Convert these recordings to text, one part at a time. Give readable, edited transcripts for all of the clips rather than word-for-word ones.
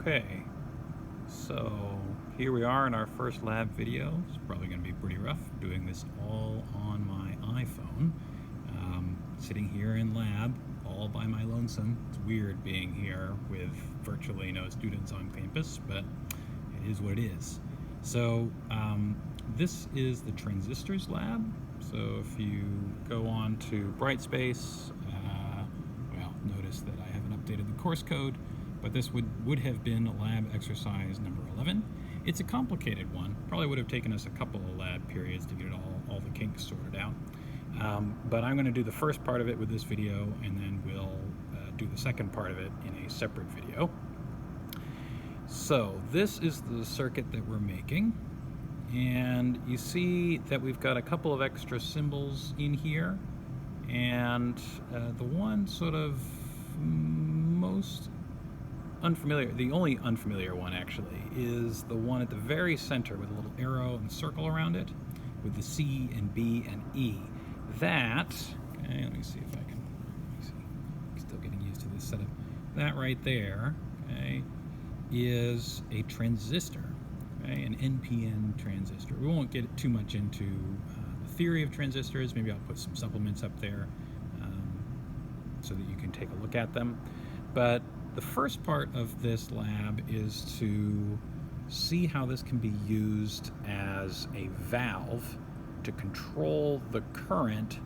Okay, so here we are in our first lab video. It's probably going to be pretty rough doing this all on my iPhone. Sitting here in lab all by my lonesome. It's weird being here with virtually no students on campus, but it is what it is. So this is the Transistors lab. So if you go on to Brightspace, notice that I haven't updated the course code, but this would have been lab exercise number 11. It's a complicated one. Probably would have taken us a couple of lab periods to get it all the kinks sorted out. But I'm going to do the first part of it with this video, and then we'll do the second part of it in a separate video. So this is the circuit that we're making, and you see that we've got a couple of extra symbols in here, and the one sort of most unfamiliar, the only unfamiliar one actually, is the one at the very center with a little arrow and circle around it with the C and B and E. That, okay, let me see if I can, I'm still getting used to this setup. That right there, okay, is a transistor, okay, an NPN transistor. We won't get too much into the theory of transistors. Maybe I'll put some supplements up there so that you can take a look at them. But the first part of this lab is to see how this can be used as a valve to control the current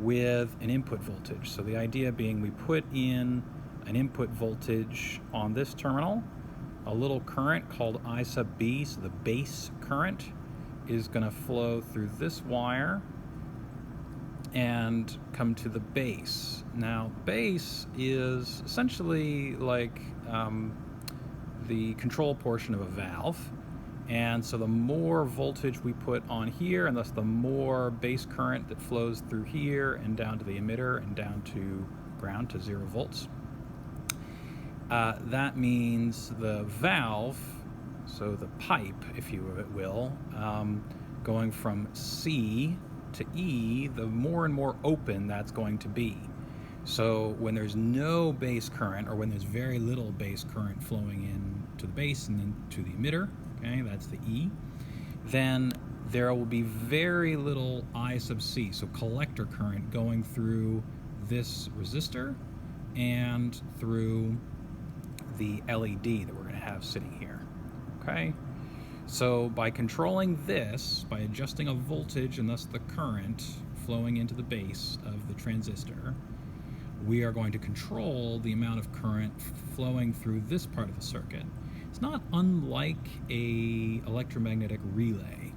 with an input voltage. So the idea being we put in an input voltage on this terminal, a little current called I sub B, so the base current is going to flow through this wire and come to the base. Now, base is essentially like the control portion of a valve, and so the more voltage we put on here, and thus the more base current that flows through here and down to the emitter and down to ground to 0 volts. That means the valve, so the pipe, if you will, going from C to E, the more and more open that's going to be. So when there's no base current, or when there's very little base current flowing in to the base and then to the emitter, okay, that's the E, then there will be very little I sub C, so collector current going through this resistor and through the LED that we're going to have sitting here, okay? So by controlling this, by adjusting a voltage and thus the current flowing into the base of the transistor, we are going to control the amount of current flowing through this part of the circuit. It's not unlike a electromagnetic relay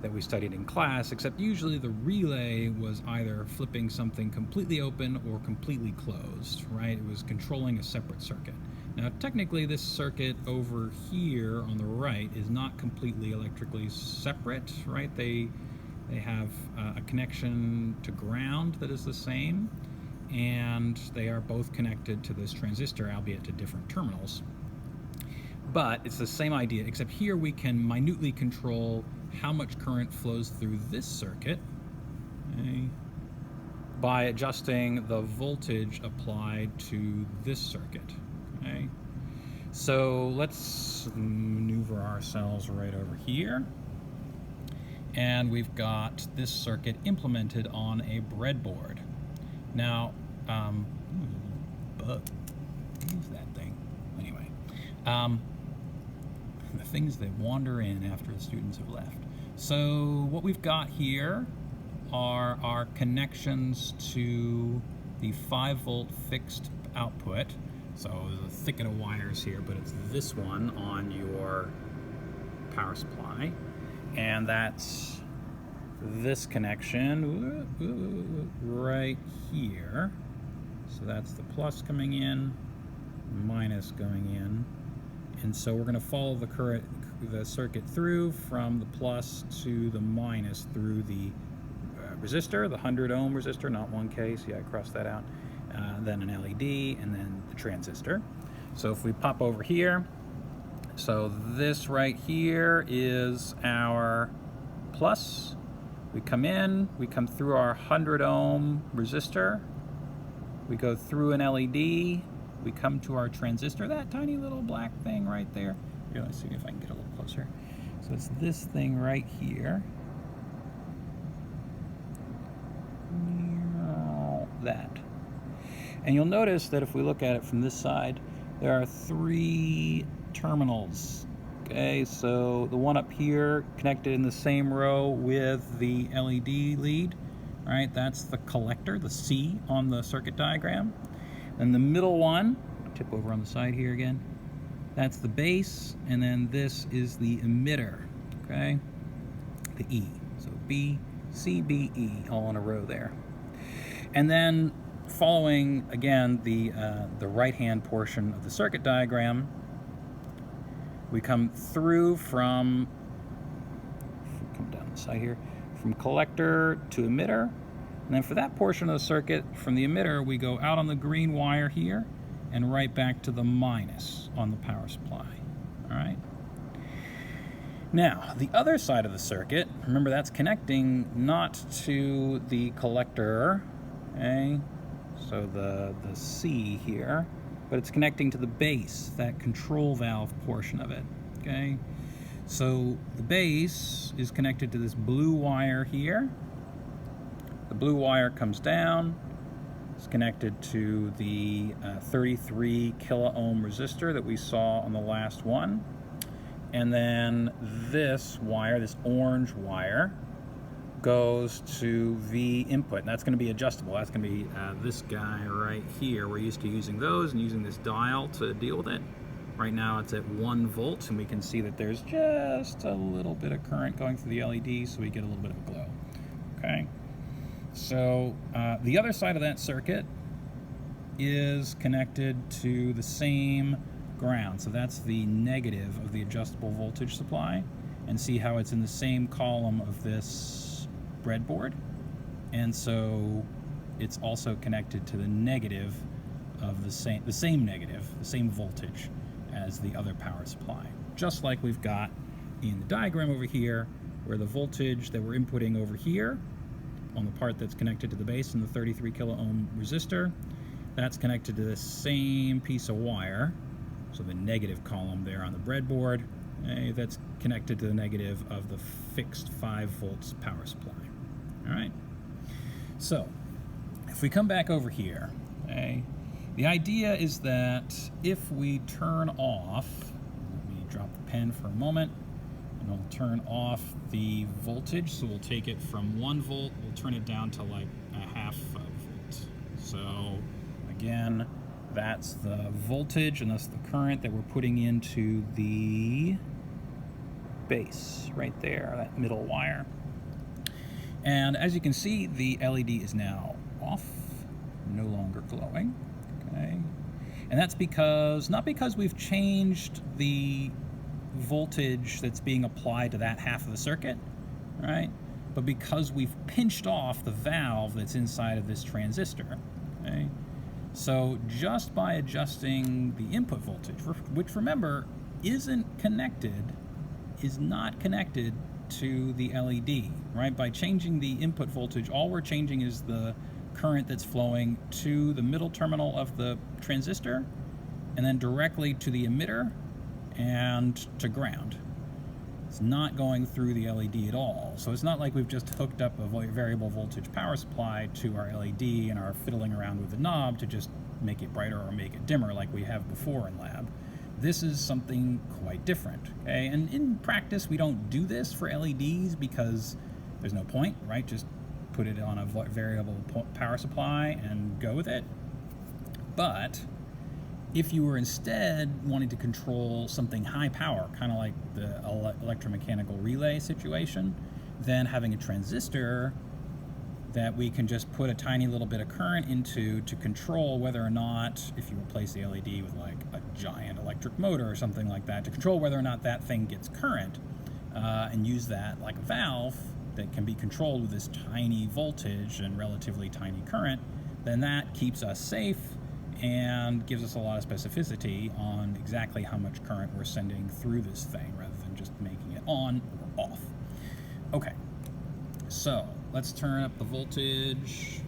that we studied in class, except usually the relay was either flipping something completely open or completely closed, right? It was controlling a separate circuit. Now, technically, this circuit over here on the right is not completely electrically separate, right? They have a connection to ground that is the same, and they are both connected to this transistor, albeit to different terminals. But it's the same idea, except here we can minutely control how much current flows through this circuit, okay, by adjusting the voltage applied to this circuit. Okay. So let's maneuver ourselves right over here, and we've got this circuit implemented on a breadboard. Now, bug, use that thing. Anyway, the things that wander in after the students have left. So what we've got here are our connections to the 5-volt fixed output. So there's a thicket of wires here, but it's this one on your power supply, and that's this connection right here. So that's the plus coming in, minus going in, and so we're going to follow the current, the circuit through from the plus to the minus through the resistor, the 100 ohm resistor, not 1K. See, I crossed that out. Then an LED, and then the transistor. So if we pop over here, so this right here is our plus. We come in, we come through our 100 ohm resistor, we go through an LED, we come to our transistor, that tiny little black thing right there. Here, let's see if I can get a little closer. So it's this thing right here. That. And you'll notice that if we look at it from this side, there are 3 terminals. Okay, so the one up here connected in the same row with the LED lead, right? That's the collector, the C on the circuit diagram. And the middle one, tip over on the side here again, that's the base, and then this is the emitter, okay? The E. So B, C, B, E, all in a row there. And then following, again, the right-hand portion of the circuit diagram, we come through from, come down the side here, from collector to emitter. And then for that portion of the circuit, from the emitter, we go out on the green wire here and right back to the minus on the power supply. All right. Now, the other side of the circuit, remember that's connecting not to the collector, okay? So the C here, but it's connecting to the base, that control valve portion of it, okay? So the base is connected to this blue wire here. The blue wire comes down, it's connected to the 33 kilo ohm resistor that we saw on the last one. And then this wire, this orange wire, goes to V input, and that's going to be adjustable. That's going to be this guy right here. We're used to using those and using this dial to deal with it. Right now it's at 1 volt, and we can see that there's just a little bit of current going through the LED, so we get a little bit of a glow. Okay, so the other side of that circuit is connected to the same ground, so that's the negative of the adjustable voltage supply, and see how it's in the same column of this breadboard, and so it's also connected to the negative of the same voltage as the other power supply, just like we've got in the diagram over here, where the voltage that we're inputting over here on the part that's connected to the base and the 33 kilo ohm resistor, that's connected to the same piece of wire, so the negative column there on the breadboard, that's connected to the negative of the fixed 5 volts power supply. All right, so if we come back over here, okay, the idea is that if we turn off, let me drop the pen for a moment, and we'll turn off the voltage, so we'll take it from 1 volt, we'll turn it down to like a half volt. So again, that's the voltage, and that's the current that we're putting into the base right there, that middle wire. And as you can see, the LED is now off, no longer glowing, okay? And that's because, not because we've changed the voltage that's being applied to that half of the circuit, right? But because we've pinched off the valve that's inside of this transistor, okay? So just by adjusting the input voltage, which remember, is not connected to the LED, right? By changing the input voltage, all we're changing is the current that's flowing to the middle terminal of the transistor, and then directly to the emitter and to ground. It's not going through the LED at all. So it's not like we've just hooked up a variable voltage power supply to our LED and are fiddling around with the knob to just make it brighter or make it dimmer like we have before in lab. This is something quite different, okay? And in practice, we don't do this for LEDs because there's no point, right? Just put it on a variable power supply and go with it. But if you were instead wanting to control something high power, kind of like the electromechanical relay situation, then having a transistor that we can just put a tiny little bit of current into to control whether or not, if you replace the LED with like a giant electric motor or something like that, to control whether or not that thing gets current, and use that like a valve that can be controlled with this tiny voltage and relatively tiny current, then that keeps us safe and gives us a lot of specificity on exactly how much current we're sending through this thing rather than just making it on or off. Okay, so let's turn up the voltage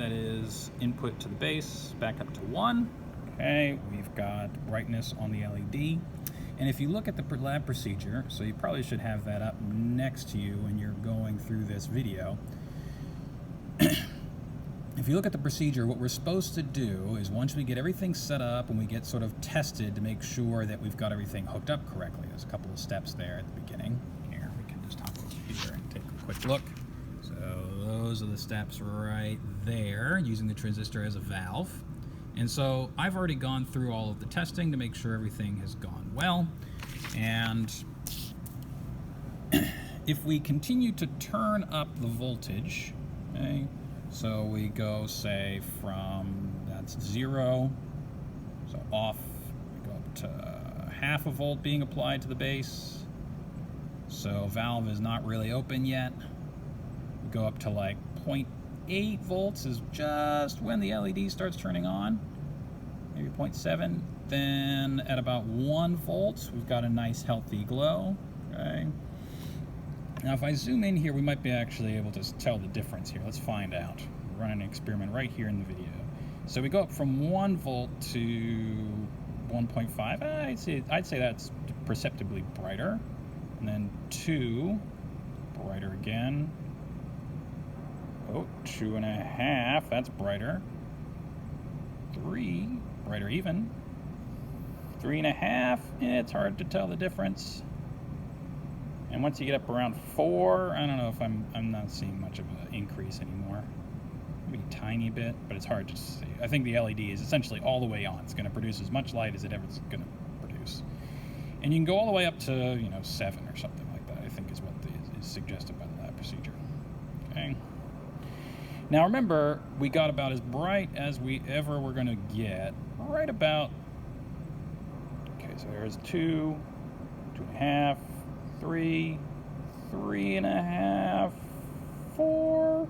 that is input to the base, back up to 1. Okay, we've got brightness on the LED. And if you look at the lab procedure, so you probably should have that up next to you when you're going through this video. If you look at the procedure, what we're supposed to do is once we get everything set up and we get sort of tested to make sure that we've got everything hooked up correctly. There's a couple of steps there at the beginning. Here, we can just hop over here and take a quick look. So those are the steps right there, using the transistor as a valve. And so I've already gone through all of the testing to make sure everything has gone well. And if we continue to turn up the voltage, okay, so we go, say, from, that's 0, so off, we go up to half a volt being applied to the base. So valve is not really open yet. We go up to like 0.8 volts is just when the LED starts turning on, maybe 0.7. Then at about 1 volt, we've got a nice healthy glow, okay? Now, if I zoom in here, we might be actually able to tell the difference here. Let's find out. We're running an experiment right here in the video. So we go up from 1 volt to 1.5. I'd say that's perceptibly brighter. And then 2, brighter again. Oh, 2.5, that's brighter. 3, brighter even. 3.5, it's hard to tell the difference. And once you get up around 4, I don't know if I'm not seeing much of an increase anymore. Maybe a tiny bit, but it's hard to see. I think the LED is essentially all the way on. It's going to produce as much light as it ever is going to produce. And you can go all the way up to, 7 or something like that, I think is what is suggested by the lab procedure. Okay. Now remember, we got about as bright as we ever were going to get, right about, okay, so there's 2, 2.5, 3, 3.5, 4,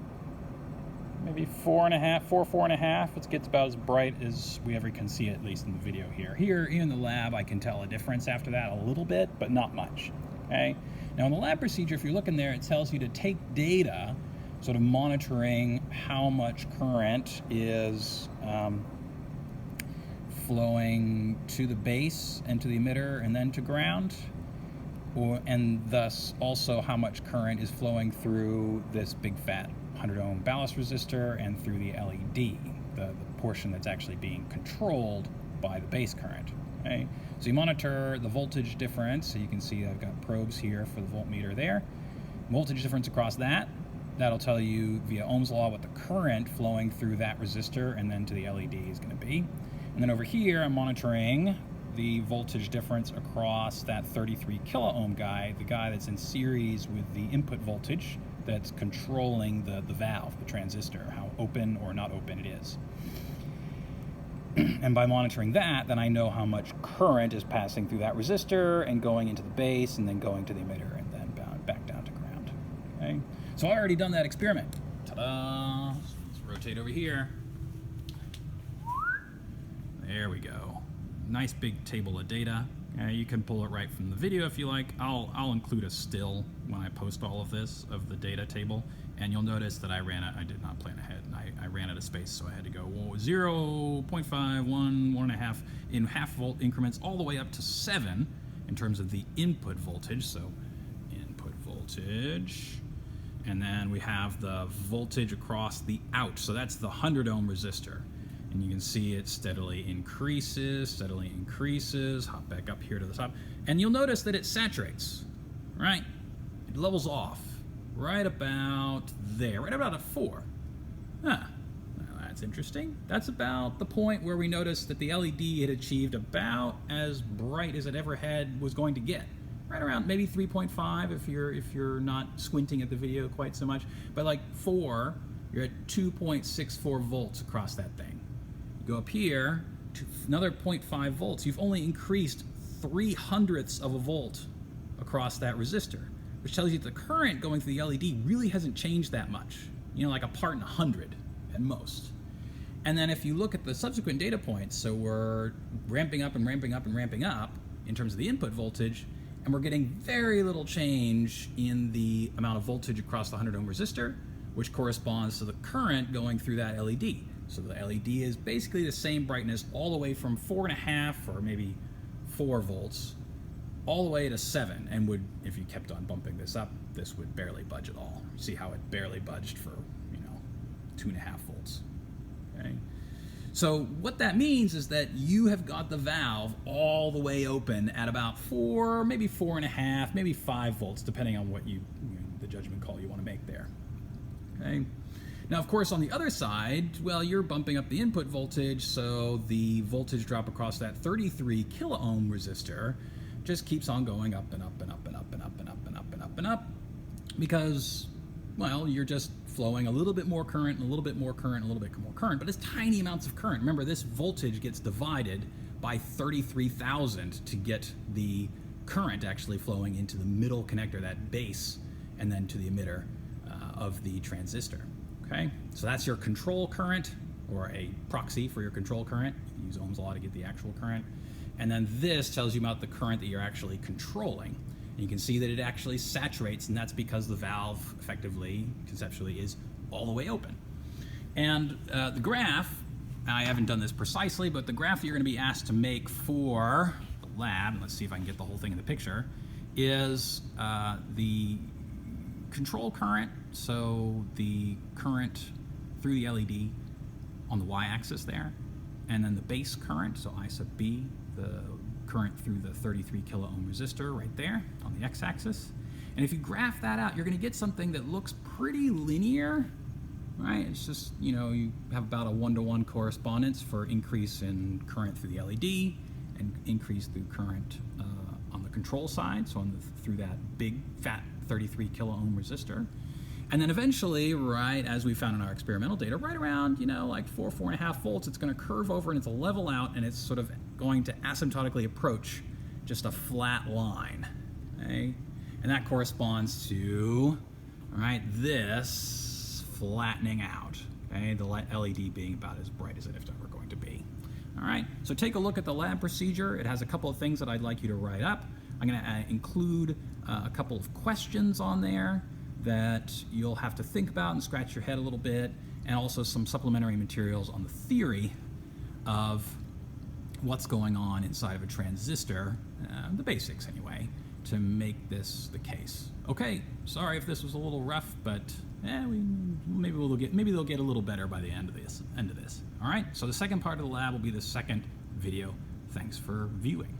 maybe 4.5, 4.5. It gets about as bright as we ever can see, at least in the video here. Here in the lab, I can tell a difference after that a little bit, but not much, okay? Now in the lab procedure, if you look in there, it tells you to take data, sort of monitoring how much current is flowing to the base and to the emitter and then to ground. And thus also how much current is flowing through this big fat 100 ohm ballast resistor and through the LED, the portion that's actually being controlled by the base current. Okay? So you monitor the voltage difference, so you can see I've got probes here for the voltmeter there. Voltage difference across that, that'll tell you via Ohm's law what the current flowing through that resistor and then to the LED is going to be. And then over here I'm monitoring the voltage difference across that 33 kilo ohm guy, the guy that's in series with the input voltage that's controlling the valve, the transistor, how open or not open it is. And by monitoring that, then I know how much current is passing through that resistor and going into the base and then going to the emitter and then back down to ground. Okay? So I've already done that experiment. Ta-da! Let's rotate over here. There we go. Nice big table of data. You can pull it right from the video if you like. I'll include a still when I post all of this of the data table, and you'll notice that I did not plan ahead, and I ran out of space, so I had to go 0, 0.5, 1, 1.5 in half volt increments all the way up to 7 in terms of the input voltage. So input voltage, and then we have the voltage across the out, so that's the 100 ohm resistor. And you can see it steadily increases, hop back up here to the top. And you'll notice that it saturates, right? It levels off right about there, right about a 4. Well, that's interesting. That's about the point where we noticed that the LED had achieved about as bright as it ever was going to get. Right around maybe 3.5 if you're not squinting at the video quite so much. But like 4, you're at 2.64 volts across that thing. Go up here to another 0.5 volts. You've only increased 0.03 of a volt across that resistor, which tells you that the current going through the LED really hasn't changed that much. Like a part in 100 at most. And then if you look at the subsequent data points, so we're ramping up and ramping up and ramping up in terms of the input voltage, and we're getting very little change in the amount of voltage across the 100 ohm resistor, which corresponds to the current going through that LED. So the LED is basically the same brightness all the way from 4.5 or maybe 4 volts all the way to 7, and would, if you kept on bumping this up, this would barely budge at all. See how it barely budged for, 2.5 volts. Okay? So what that means is that you have got the valve all the way open at about 4, maybe 4.5, maybe 5 volts, depending on what the judgment call you want to make there. Okay? Now, of course, on the other side, well, you're bumping up the input voltage, so the voltage drop across that 33 kilo ohm resistor just keeps on going up and up and up and up and up and up and up and up and up, because, well, you're just flowing a little bit more current and a little bit more current, a little bit more current, but it's tiny amounts of current. Remember, this voltage gets divided by 33,000 to get the current actually flowing into the middle connector, that base, and then to the emitter of the transistor. Okay, so that's your control current, or a proxy for your control current. You use Ohm's law to get the actual current. And then this tells you about the current that you're actually controlling. And you can see that it actually saturates, and that's because the valve effectively, conceptually, is all the way open. And the graph, I haven't done this precisely, but the graph that you're going to be asked to make for the lab, and let's see if I can get the whole thing in the picture, is the control current, so the current through the LED on the y-axis there, and then the base current, so I sub B, the current through the 33 kilo ohm resistor right there on the x-axis. And if you graph that out, you're going to get something that looks pretty linear, right? It's just, you have about a 1-to-1 correspondence for increase in current through the LED and increase through current on the control side, so through that big fat 33 kilo ohm resistor. And then eventually, right, as we found in our experimental data, right around, like 4.5 volts, it's going to curve over and it's a level out, and it's sort of going to asymptotically approach just a flat line, okay? And that corresponds to, all right, this flattening out, okay? The LED being about as bright as it's ever going to be. All right, so take a look at the lab procedure. It has a couple of things that I'd like you to write up. I'm going to include a couple of questions on there that you'll have to think about and scratch your head a little bit, and also some supplementary materials on the theory of what's going on inside of a transistor, the basics anyway, to make this the case. Okay, sorry if this was a little rough, but maybe they'll get a little better by the end of this. All right, so the second part of the lab will be the second video. Thanks for viewing.